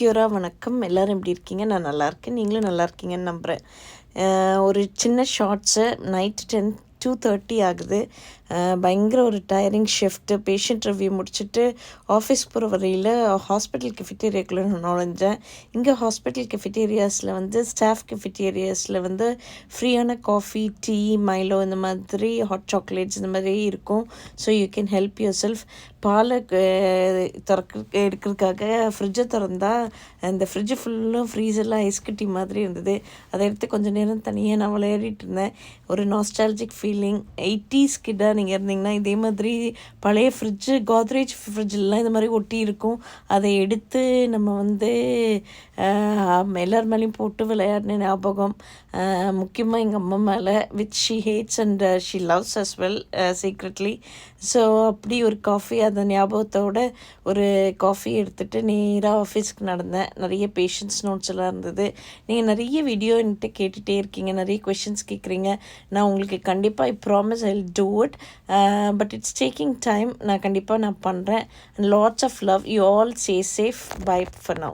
செக்யூராக வணக்கம். எல்லோரும் எப்படி இருக்கீங்க? நான் நல்லாயிருக்கேன். நீங்களும் நல்லா இருக்கீங்கன்னு நம்புகிறேன். ஒரு சின்ன ஷார்ட்ஸு. நைட்டு 2:30 ஆகுது. பயங்கர ஒரு டயரிங் ஷிஃப்ட்டு. பேஷண்ட் ரிவ்யூ முடிச்சுட்டு ஆஃபீஸ் போகிற வரையில் ஹாஸ்பிட்டல் கெஃபிட்டேரியாக்குள்ளே நுழைஞ்சேன். இங்கே ஹாஸ்பிட்டல் கெஃபிட்டேரியாஸில் ஸ்டாஃப் கெஃபிட்டேரியாஸில் ஃப்ரீயான காஃபி, டீ, மைலோ இந்த மாதிரி ஹாட் சாக்லேட்ஸ் இந்த மாதிரி இருக்கும். So you can help yourself. பாலை எடுக்கிறதுக்காக ஃப்ரிட்ஜை திறந்தா அந்த ஃப்ரிட்ஜு ஃபுல்லும் ஃப்ரீசர்லாம் ஐஸ் கட்டி மாதிரி இருந்தது. அதை எடுத்து கொஞ்சம் நேரம் தனியாக நான் விளையாடிட்டு இருந்தேன். ஒரு நாஸ்டாலஜிக் ஃபீலிங். 80s கிட்டாக நீங்கள் இருந்தீங்கன்னா இதே மாதிரி பழைய ஃப்ரிட்ஜு, கோத்ரேஜ் ஃப்ரிட்ஜெலாம் இந்த மாதிரி ஒட்டி இருக்கும். அதை எடுத்து நம்ம எல்லார் மேலேயும் போட்டு விளையாடின ஞாபகம். முக்கியமாக எங்கள் அம்மா மேலே, which she hates and she loves as well secretly. So அப்படி ஒரு காஃபி, அந்த ஞாபகத்தோட ஒரு காஃபி எடுத்துகிட்டு நேராக ஆஃபீஸ்க்கு நடந்தேன். நிறைய பேஷண்ட்ஸ் நோட்ஸ் எல்லாம் இருந்தது. நீங்கள் நிறைய வீடியோ என்கிட்ட கேட்டுகிட்டே இருக்கீங்க, நிறைய கொஷின்ஸ் கேட்குறீங்க. நான் உங்களுக்கு கண்டிப்பாக promise I will do it. But it's taking time. நான் கண்டிப்பாக பண்ணுறேன். And lots of love. You all stay safe. Bye for now.